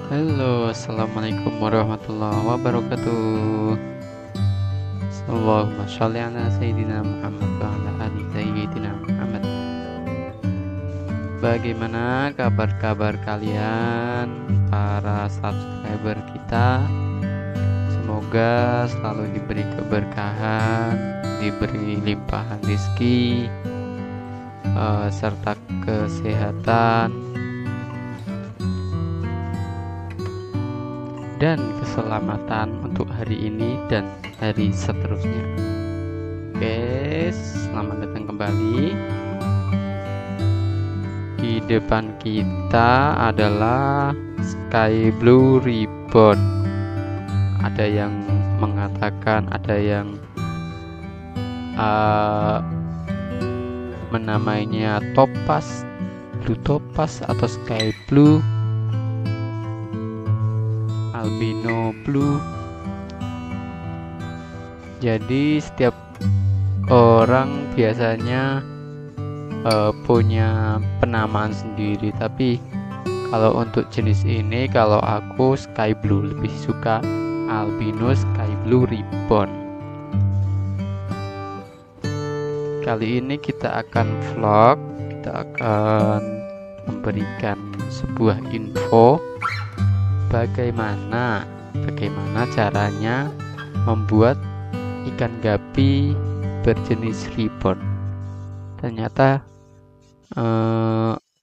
Halo, assalamualaikum warahmatullahi wabarakatuh. Allahumma sholli ala sayyidina Muhammad wa ala ali sayyidina Muhammad. Bagaimana kabar-kabar kalian, para subscriber kita? Semoga selalu diberi keberkahan, diberi limpahan rezeki, serta kesehatan dan keselamatan untuk hari ini dan hari seterusnya. Oke, selamat datang kembali. Di depan kita adalah Sky Blue Ribbon. Ada yang mengatakan, ada yang menamainya topaz, blue topaz atau sky blue, albino blue. Jadi setiap orang biasanya punya penamaan sendiri, tapi kalau untuk jenis ini, kalau aku sky blue, lebih suka albino sky blue ribbon. Kali ini kita akan vlog, kita akan memberikan sebuah info bagaimana caranya membuat ikan gapi berjenis ribbon. Ternyata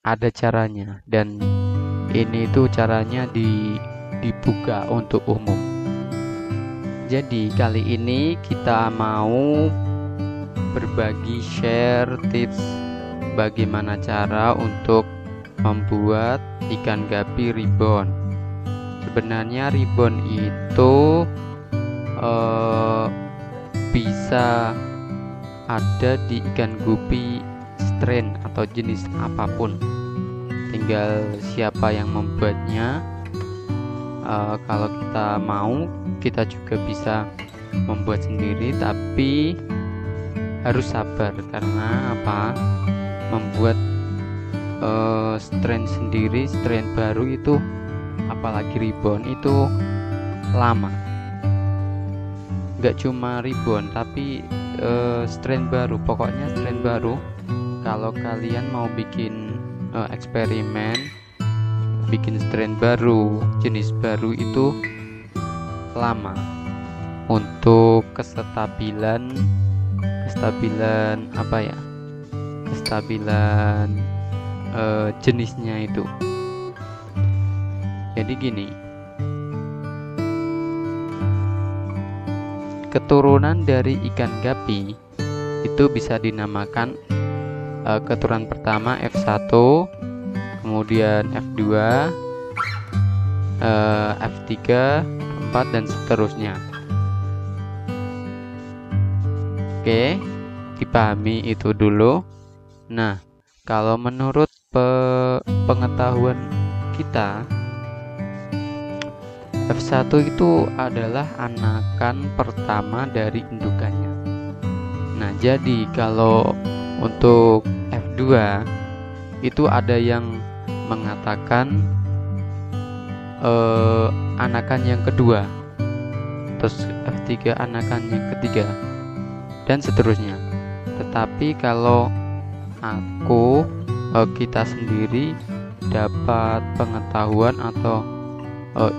ada caranya, dan ini tuh caranya dibuka untuk umum. Jadi kali ini kita mau berbagi share tips bagaimana cara untuk membuat ikan gapi ribbon. Sebenarnya ribbon itu bisa ada di ikan gupi strain atau jenis apapun, tinggal siapa yang membuatnya. Kalau kita mau, kita juga bisa membuat sendiri, tapi harus sabar. Karena apa? Membuat strain sendiri, strain baru itu, apalagi ribbon, itu lama. Gak cuma ribbon, tapi strain baru, pokoknya strain baru. Kalau kalian mau bikin eksperimen, bikin strain baru, jenis baru, itu lama. Untuk kestabilan jenisnya itu. Jadi gini, keturunan dari ikan gapi itu bisa dinamakan keturunan pertama F1, kemudian F2, F3, F4 dan seterusnya. Oke, dipahami itu dulu. Nah, kalau menurut pengetahuan kita, F1 itu adalah anakan pertama dari indukannya. Nah, jadi kalau untuk F2 itu ada yang mengatakan anakan yang kedua, terus F3 anakan yang ketiga, dan seterusnya. Tetapi kalau kita sendiri dapat pengetahuan atau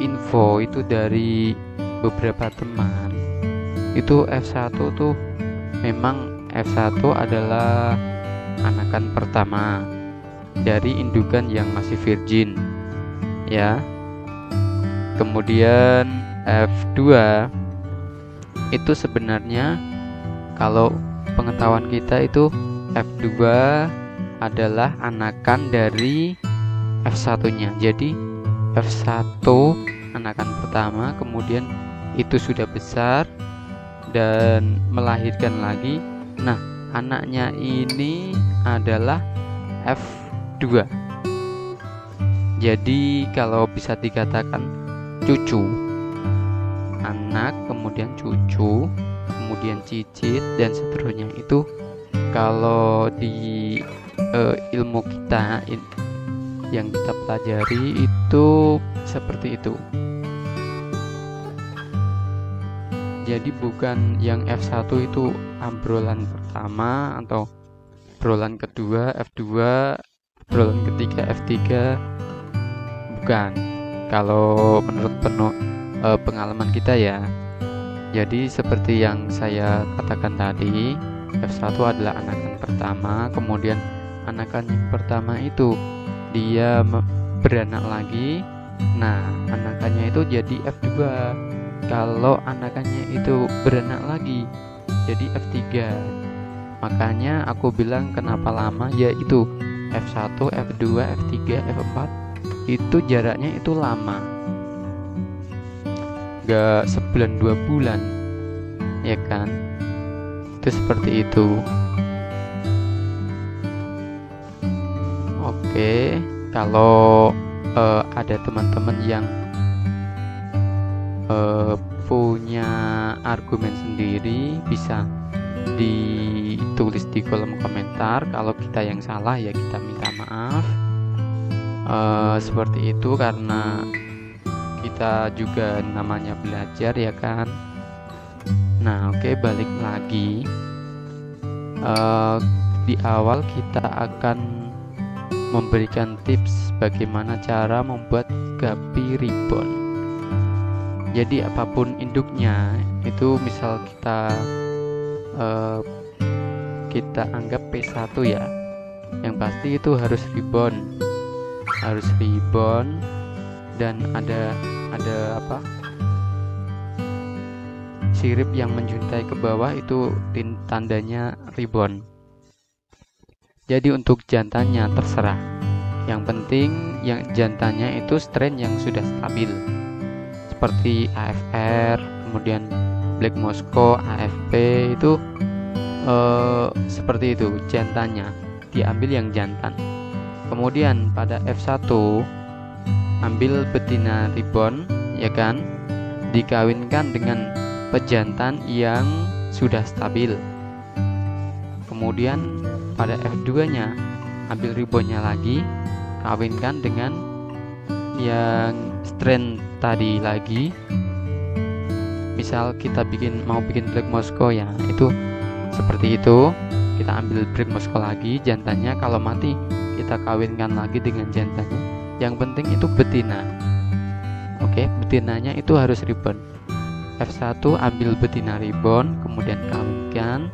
info itu dari beberapa teman, itu F1 tuh memang F1 adalah anakan pertama dari indukan yang masih virgin, ya. Kemudian F2 itu sebenarnya, kalau pengetahuan kita itu, F2 adalah anakan dari F1-nya. Jadi F1 anakan pertama, kemudian itu sudah besar dan melahirkan lagi. Nah, anaknya ini adalah F2. Jadi kalau bisa dikatakan cucu, anak, kemudian cucu, kemudian cicit, dan seterusnya. Itu kalau di ilmu kita yang kita pelajari itu seperti itu. Jadi bukan yang F1 itu obrolan pertama atau obrolan kedua F2, obrolan ketiga F3, bukan. Kalau menurut pengalaman kita ya. Jadi seperti yang saya katakan tadi, F1 adalah anakan pertama, kemudian anakan yang pertama itu dia beranak lagi. Nah, anakannya itu jadi F2. Kalau anakannya itu beranak lagi jadi F3. Makanya aku bilang kenapa lama, yaitu F1, F2, F3, F4 itu jaraknya itu lama, gak sebulan 2 bulan, ya kan? Itu seperti itu. Oke, kalau ada teman-teman yang punya argumen sendiri, bisa ditulis di kolom komentar. Kalau kita yang salah ya kita minta maaf. Seperti itu, karena kita juga namanya belajar, ya kan. Nah, oke, balik lagi. Di awal kita akan memberikan tips bagaimana cara membuat guppy ribbon. Jadi apapun induknya itu, misal kita anggap P1 ya, yang pasti itu harus ribbon, dan ada apa, sirip yang menjuntai ke bawah, itu tandanya ribbon. Jadi untuk jantannya terserah, yang penting yang jantannya itu strain yang sudah stabil, seperti AFR, kemudian Black Moscow, AFP, itu seperti itu jantannya, diambil yang jantan. Kemudian pada F1 ambil betina ribbon, ya kan, dikawinkan dengan pejantan yang sudah stabil. Kemudian pada F2 nya ambil ribbonnya lagi, kawinkan dengan yang strain tadi lagi. Misal kita mau bikin Black Moscow ya, itu seperti itu. Kita ambil Black Moscow lagi, jantannya kalau mati kita kawinkan lagi dengan jantannya. Yang penting itu betina. Oke, betinanya itu harus ribbon. F1 ambil betina ribbon, kemudian kawinkan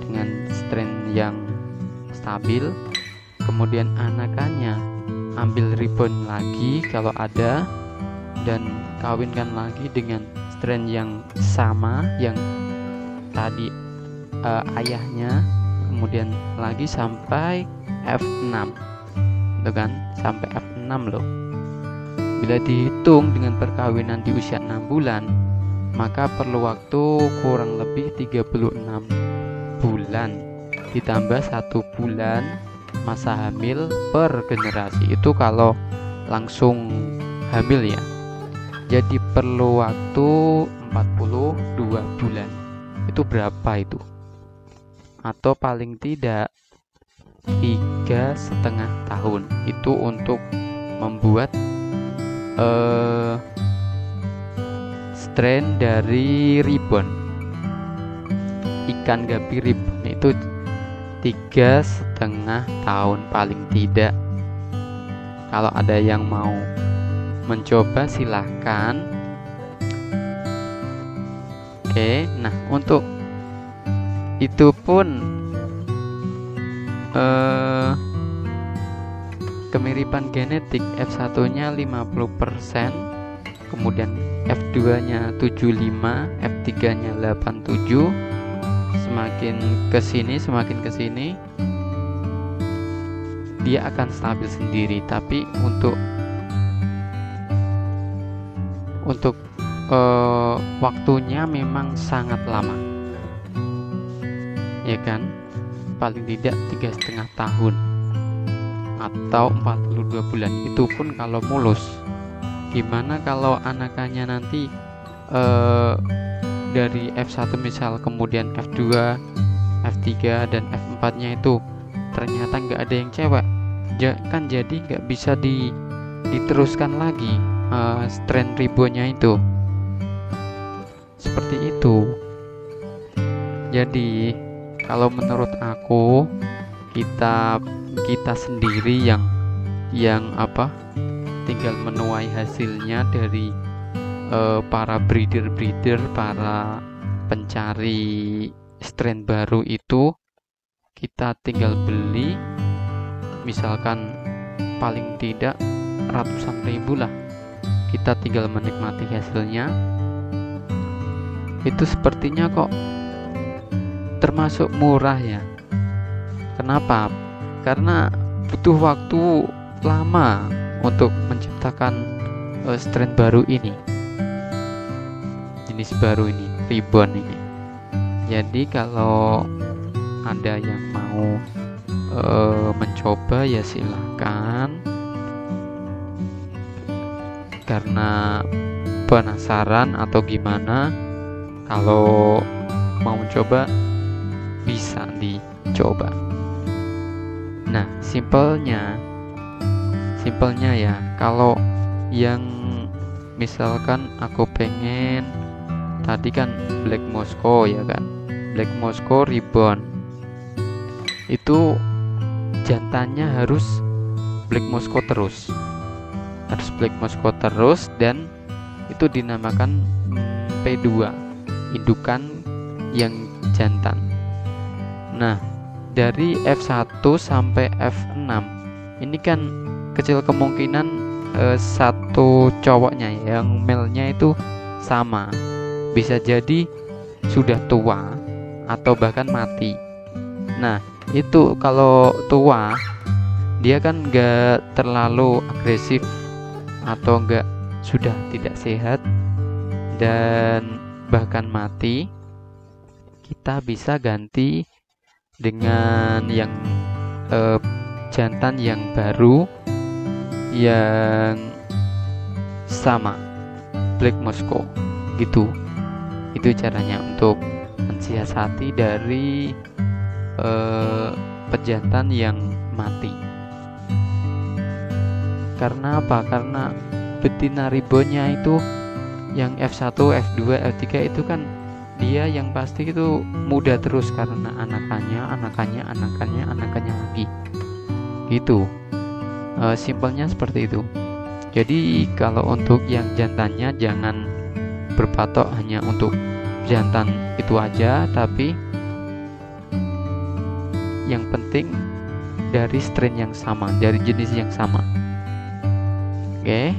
dengan strain yang stabil. Kemudian anakannya ambil ribbon lagi kalau ada, dan kawinkan lagi dengan strain yang sama yang tadi ayahnya. Kemudian lagi sampai F6, itu kan, sampai F6 loh. Bila dihitung dengan perkawinan di usia 6 bulan, maka perlu waktu kurang lebih 36 bulan ditambah 1 bulan masa hamil per generasi. Itu kalau langsung hamil ya. Jadi perlu waktu 42 bulan. Itu berapa itu? Atau paling tidak 3,5 tahun. Itu untuk membuat strain dari ribbon, ikan guppy ribbon, itu 3,5 tahun paling tidak. Kalau ada yang mau mencoba silahkan. Oke, nah untuk itu pun kemiripan genetik F1 nya 50%, kemudian F2 nya 75, F3 nya 87. Semakin kesini dia akan stabil sendiri. Tapi untuk waktunya memang sangat lama, ya kan, paling tidak 3,5 tahun atau 42 bulan. Itu pun kalau mulus. Gimana kalau anakannya nanti dari F1 misal, kemudian F2, F3 dan F4 nya itu ternyata nggak ada yang cewek, kan jadi nggak bisa diteruskan lagi. strain ribbonnya itu. Seperti itu. Jadi kalau menurut aku, kita sendiri yang tinggal menuai hasilnya dari para breeder, para pencari strain baru itu. Kita tinggal beli, misalkan paling tidak ratusan ribu lah, kita tinggal menikmati hasilnya. Itu sepertinya kok termasuk murah ya. Kenapa? Karena butuh waktu lama untuk menciptakan strain baru ini, jenis baru ini, ribbon ini. Jadi kalau ada yang mau mencoba ya silahkan, karena penasaran atau gimana. Kalau mau coba bisa dicoba. Nah, simpelnya ya, kalau yang misalkan aku pengen tadi kan Black Moscow ya kan, Black Moscow ribbon, itu jantannya harus Black Moscow terus, dan itu dinamakan P2, indukan yang jantan. Nah, dari F1 sampai F6 ini kan kecil kemungkinan satu cowoknya yang male-nya itu sama, bisa jadi sudah tua atau bahkan mati. Nah, itu kalau tua dia kan nggak terlalu agresif atau sudah tidak sehat dan bahkan mati, kita bisa ganti dengan yang jantan yang baru yang sama Black Moscow gitu. Itu caranya untuk mensiasati dari pejantan yang mati. Karena apa? Karena betina ribbonnya itu yang F1, F2, F3 itu kan dia yang pasti itu muda terus karena anakannya lagi gitu. Simpelnya seperti itu. Jadi kalau untuk yang jantannya jangan berpatok hanya untuk jantan itu aja, tapi yang penting dari strain yang sama, dari jenis yang sama. Oke.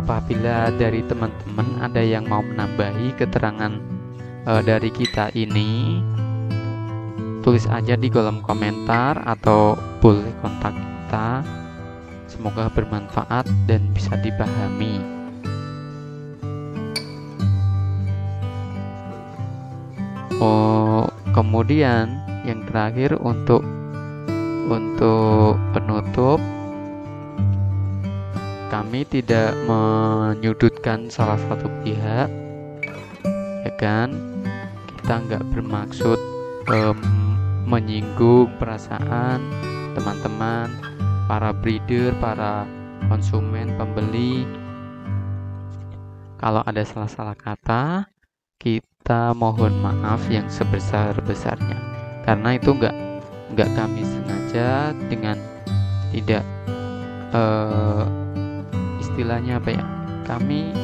Apabila dari teman-teman ada yang mau menambahi keterangan dari kita ini, tulis aja di kolom komentar atau boleh kontak kita. Semoga bermanfaat dan bisa dipahami. Kemudian yang terakhir untuk penutup, kami tidak menyudutkan salah satu pihak, ya kan? Kita nggak bermaksud menyinggung perasaan teman-teman, para breeder, para konsumen, pembeli. Kalau ada salah-salah kata, kita mohon maaf yang sebesar-besarnya, karena itu nggak kami sengaja dengan tidak istilahnya apa ya, kami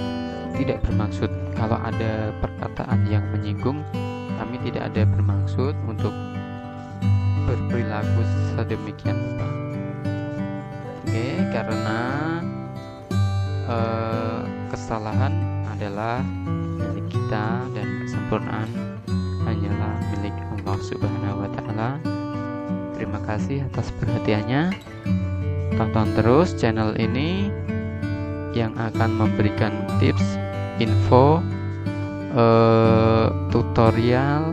tidak bermaksud. Kalau ada perkataan yang menyinggung, kami tidak ada bermaksud untuk berperilaku sedemikian rupa. Oke, karena kesalahan adalah milik kita dan kesempurnaan hanyalah milik Allah Subhanahu wa Ta'ala. Terima kasih atas perhatiannya. Tonton terus channel ini yang akan memberikan tips, info, tutorial,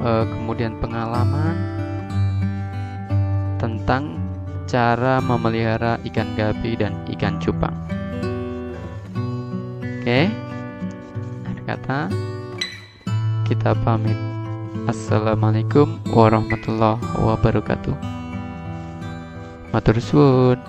kemudian pengalaman tentang cara memelihara ikan gapi dan ikan cupang. Oke, akhir kata kita pamit. Assalamualaikum warahmatullahi wabarakatuh. Matur suwun.